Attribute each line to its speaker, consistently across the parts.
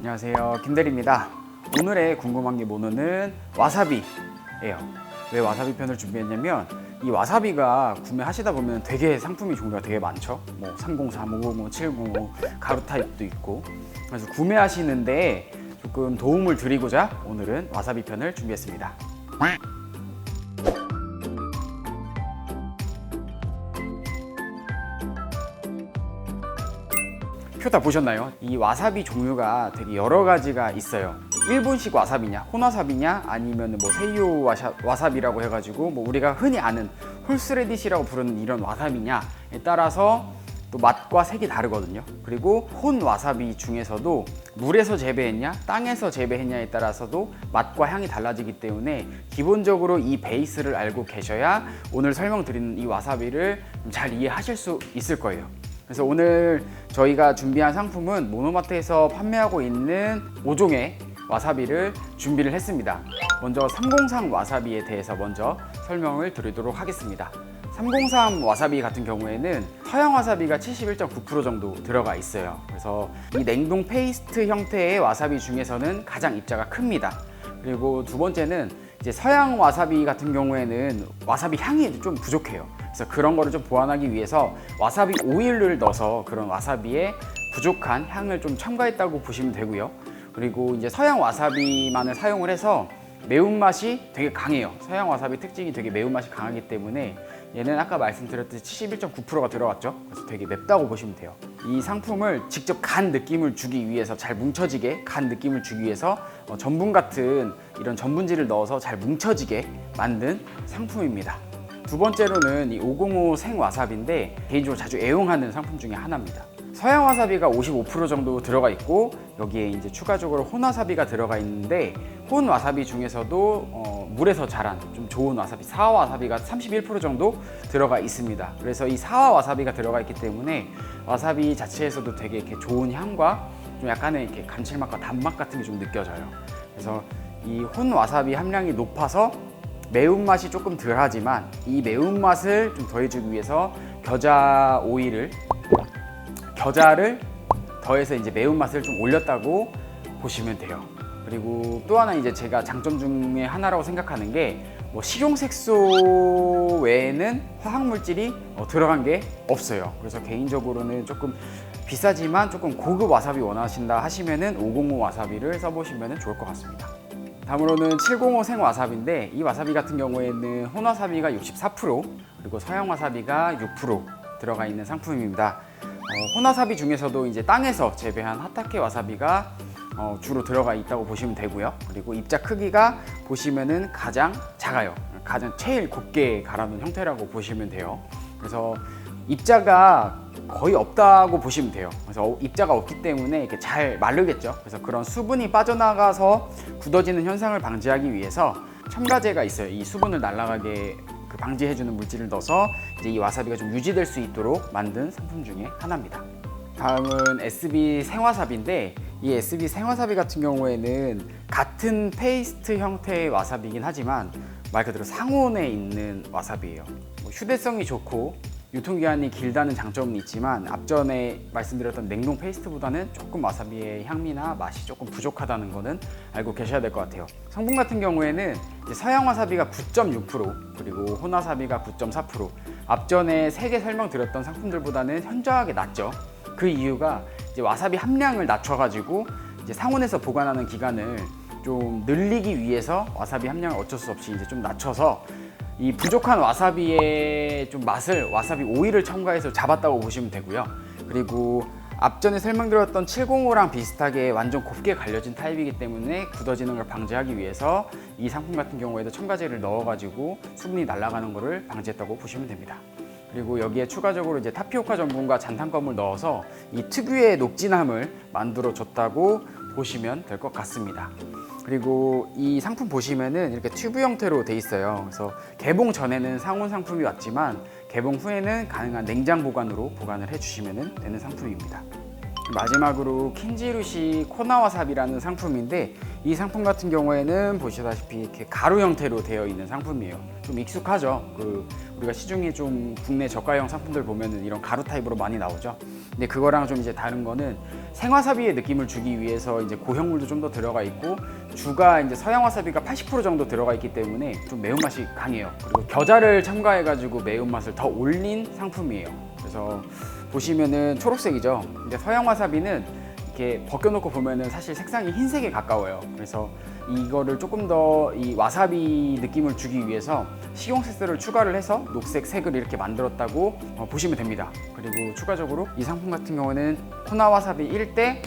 Speaker 1: 안녕하세요, 김대리입니다. 오늘의 궁금한 게 뭐는 와사비예요. 왜 와사비 편을 준비했냐면 이 와사비가 구매하시다 보면 되게 상품이 종류가 되게 많죠. 뭐 303, 505, 705 가루 타입도 있고. 그래서 구매하시는데 조금 도움을 드리고자 오늘은 와사비 편을 준비했습니다. 표 다 보셨나요? 이 와사비 종류가 되게 여러 가지가 있어요. 일본식 와사비냐, 혼와사비냐, 아니면 뭐 세이오 와사비라고 해가지고 뭐 우리가 흔히 아는 홀스레디시라고 부르는 이런 와사비냐에 따라서 또 맛과 색이 다르거든요. 그리고 혼 와사비 중에서도 물에서 재배했냐, 땅에서 재배했냐에 따라서도 맛과 향이 달라지기 때문에 기본적으로 이 베이스를 알고 계셔야 오늘 설명드리는 이 와사비를 잘 이해하실 수 있을 거예요. 그래서 오늘 저희가 준비한 상품은 모노마트에서 판매하고 있는 5종의 와사비를 준비를 했습니다. 먼저 303 와사비에 대해서 먼저 설명을 드리도록 하겠습니다. 303 와사비 같은 경우에는 서양 와사비가 71.9% 정도 들어가 있어요. 그래서 이 냉동 페이스트 형태의 와사비 중에서는 가장 입자가 큽니다. 그리고 두 번째는 이제 서양 와사비 같은 경우에는 와사비 향이 좀 부족해요. 그래서 그런 거를 좀 보완하기 위해서 와사비 오일을 넣어서 그런 와사비의 부족한 향을 좀 첨가했다고 보시면 되고요. 그리고 이제 서양 와사비만을 사용을 해서 매운맛이 되게 강해요. 서양 와사비 특징이 되게 매운맛이 강하기 때문에 얘는 아까 말씀드렸듯이 71.9%가 들어갔죠. 그래서 되게 맵다고 보시면 돼요. 이 상품을 직접 간 느낌을 주기 위해서, 잘 뭉쳐지게 간 느낌을 주기 위해서 전분 같은 이런 전분지를 넣어서 잘 뭉쳐지게 만든 상품입니다. 두 번째로는 이 505 생와사비인데 개인적으로 자주 애용하는 상품 중에 하나입니다. 서양 와사비가 55% 정도 들어가 있고 여기에 이제 추가적으로 혼와사비가 들어가 있는데 혼 와사비 중에서도 물에서 자란 좀 좋은 와사비, 사와 와사비가 31% 정도 들어가 있습니다. 그래서 이 사와 와사비가 들어가 있기 때문에 와사비 자체에서도 되게 이렇게 좋은 향과 좀 약간의 이렇게 감칠맛과 단맛 같은 게 좀 느껴져요. 그래서 이 혼 와사비 함량이 높아서 매운맛이 조금 덜하지만 이 매운맛을 좀 더해주기 위해서 겨자를 더해서 이제 매운맛을 좀 올렸다고 보시면 돼요. 그리고 또 하나 이제 제가 장점 중에 하나라고 생각하는 게 뭐 식용색소 외에는 화학물질이 들어간 게 없어요. 그래서 개인적으로는 조금 비싸지만 조금 고급 와사비 원하신다 하시면은 505 와사비를 써보시면 좋을 것 같습니다. 다음으로는 705 생와사비인데 이 와사비 같은 경우에는 혼와사비가 64% 그리고 서양 와사비가 6% 들어가 있는 상품입니다. 혼와사비 중에서도 이제 땅에서 재배한 하타케 와사비가 주로 들어가 있다고 보시면 되고요. 그리고 입자 크기가 보시면은 가장 작아요. 가장 제일 곱게 갈아놓은 형태라고 보시면 돼요. 그래서 입자가 거의 없다고 보시면 돼요. 그래서 입자가 없기 때문에 이렇게 잘 마르겠죠. 그래서 그런 수분이 빠져나가서 굳어지는 현상을 방지하기 위해서 첨가제가 있어요. 이 수분을 날아가게 방지해주는 물질을 넣어서 이제 이 와사비가 좀 유지될 수 있도록 만든 상품 중에 하나입니다. 다음은 SB 생와사비인데 이 SB 생와사비 같은 경우에는 같은 페이스트 형태의 와사비이긴 하지만 말 그대로 상온에 있는 와사비예요. 휴대성이 좋고 유통기한이 길다는 장점은 있지만 앞전에 말씀드렸던 냉동 페이스트보다는 조금 와사비의 향미나 맛이 조금 부족하다는 거는 알고 계셔야 될 것 같아요. 성분 같은 경우에는 이제 서양 와사비가 9.6% 그리고 혼와사비가 9.4% 앞전에 3개 설명드렸던 상품들보다는 현저하게 낮죠. 그 이유가 이제 와사비 함량을 낮춰가지고 이제 상온에서 보관하는 기간을 좀 늘리기 위해서 와사비 함량을 어쩔 수 없이 이제 좀 낮춰서 이 부족한 와사비의 좀 맛을 와사비 오일을 첨가해서 잡았다고 보시면 되고요. 그리고 앞전에 설명드렸던 705랑 비슷하게 완전 곱게 갈려진 타입이기 때문에 굳어지는 걸 방지하기 위해서 이 상품 같은 경우에도 첨가제를 넣어가지고 수분이 날아가는 것을 방지했다고 보시면 됩니다. 그리고 여기에 추가적으로 이제 타피오카 전분과 잔탄검을 넣어서 이 특유의 녹진함을 만들어 줬다고 보시면 될 것 같습니다. 그리고 이 상품 보시면은 이렇게 튜브 형태로 돼 있어요. 그래서 개봉 전에는 상온 상품이 왔지만 개봉 후에는 가능한 냉장 보관으로 보관을 해주시면 되는 상품입니다. 마지막으로 킨지루시 코나와사비라는 상품인데, 이 상품 같은 경우에는 보시다시피 이렇게 가루 형태로 되어 있는 상품이에요. 좀 익숙하죠. 우리가 시중에 좀 국내 저가형 상품들 보면은 이런 가루 타입으로 많이 나오죠. 근데 그거랑 좀 이제 다른 거는 생와사비의 느낌을 주기 위해서 이제 고형물도 좀 더 들어가 있고, 주가 이제 서양 와사비가 80% 정도 들어가 있기 때문에 좀 매운맛이 강해요. 그리고 겨자를 첨가해가지고 매운맛을 더 올린 상품이에요. 그래서 보시면은 초록색이죠. 근데 서양 와사비는 이렇게 벗겨놓고 보면은 사실 색상이 흰색에 가까워요. 그래서 이거를 조금 더 이 와사비 느낌을 주기 위해서 식용색소를 추가를 해서 녹색 색을 이렇게 만들었다고 보시면 됩니다. 그리고 추가적으로 이 상품 같은 경우는 코나와사비 1대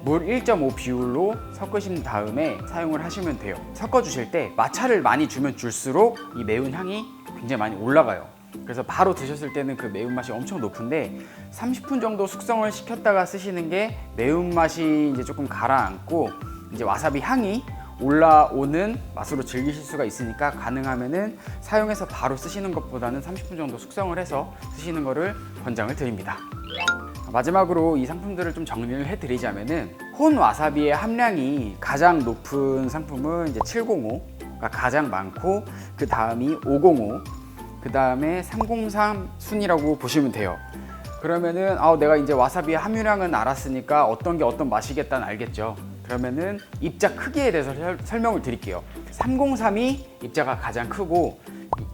Speaker 1: 물 1.5 비율로 섞으신 다음에 사용을 하시면 돼요. 섞어 주실 때 마차를 많이 주면 줄수록 이 매운 향이 굉장히 많이 올라가요. 그래서 바로 드셨을 때는 그 매운맛이 엄청 높은데 30분 정도 숙성을 시켰다가 쓰시는 게 매운맛이 이제 조금 가라앉고 이제 와사비 향이 올라오는 맛으로 즐기실 수가 있으니까, 가능하면은 사용해서 바로 쓰시는 것보다는 30분 정도 숙성을 해서 쓰시는 것을 권장을 드립니다. 마지막으로 이 상품들을 좀 정리를 해드리자면은, 혼 와사비의 함량이 가장 높은 상품은 이제 705가 가장 많고, 그 다음이 505, 그 다음에 303 순이라고 보시면 돼요. 그러면은 내가 이제 와사비의 함유량은 알았으니까 어떤 게 어떤 맛이겠다는 알겠죠. 그러면은 입자 크기에 대해서 설명을 드릴게요. 303이 입자가 가장 크고,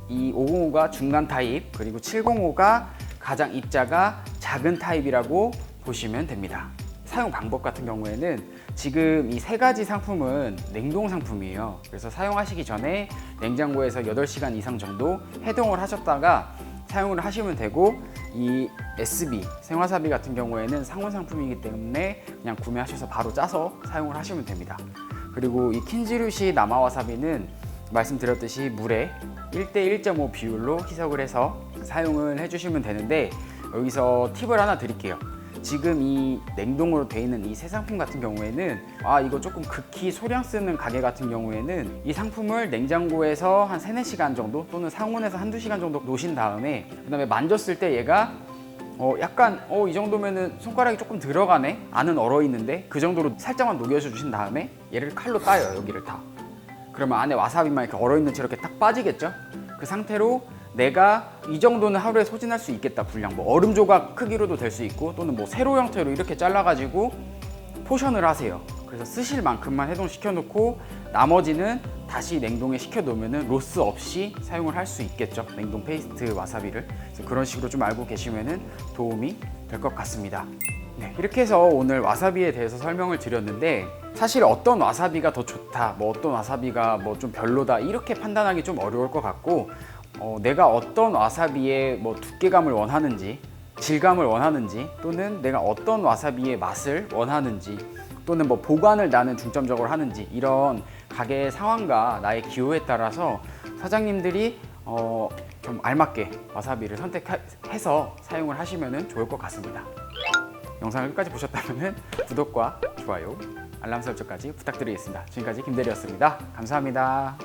Speaker 1: 이 505가 중간 타입, 그리고 705가 가장 입자가 작은 타입이라고 보시면 됩니다. 사용 방법 같은 경우에는 지금 이 세 가지 상품은 냉동 상품이에요. 그래서 사용하시기 전에 냉장고에서 8시간 이상 정도 해동을 하셨다가 사용을 하시면 되고, 이 SB 생와사비 같은 경우에는 상온 상품이기 때문에 그냥 구매하셔서 바로 짜서 사용을 하시면 됩니다. 그리고 이 킨지루시 남아와사비는 말씀드렸듯이 물에 1대 1.5 비율로 희석을 해서 사용을 해주시면 되는데, 여기서 팁을 하나 드릴게요. 지금 이 냉동으로 되어 있는 이 세 상품 같은 경우에는 이거 조금 극히 소량 쓰는 가게 같은 경우에는 이 상품을 냉장고에서 한 3-4시간 정도 또는 상온에서 1-2시간 정도 놓으신 다음에, 그 다음에 만졌을 때 얘가 약간 이 정도면은 손가락이 조금 들어가네? 안은 얼어 있는데 그 정도로 살짝만 녹여서 주신 다음에 얘를 칼로 따요, 여기를 다. 그러면 안에 와사비만 이렇게 얼어 있는 채로 이렇게 딱 빠지겠죠? 그 상태로 내가 이 정도는 하루에 소진할 수 있겠다, 분량. 뭐 얼음 조각 크기로도 될 수 있고, 또는 뭐 세로 형태로 이렇게 잘라가지고 포션을 하세요. 그래서 쓰실 만큼만 해동시켜 놓고 나머지는 다시 냉동에 시켜 놓으면 로스 없이 사용을 할 수 있겠죠, 냉동 페이스트 와사비를. 그래서 그런 식으로 좀 알고 계시면 도움이 될 것 같습니다. 네, 이렇게 해서 오늘 와사비에 대해서 설명을 드렸는데, 사실 어떤 와사비가 더 좋다, 뭐 어떤 와사비가 뭐 좀 별로다, 이렇게 판단하기 좀 어려울 것 같고, 내가 어떤 와사비의 뭐 두께감을 원하는지, 질감을 원하는지, 또는 내가 어떤 와사비의 맛을 원하는지, 또는 뭐 보관을 나는 중점적으로 하는지, 이런 가게의 상황과 나의 기호에 따라서 사장님들이 좀 알맞게 와사비를 선택해서 사용을 하시면 좋을 것 같습니다. 영상을 끝까지 보셨다면 구독과 좋아요, 알람 설정까지 부탁드리겠습니다. 지금까지 김대리였습니다. 감사합니다.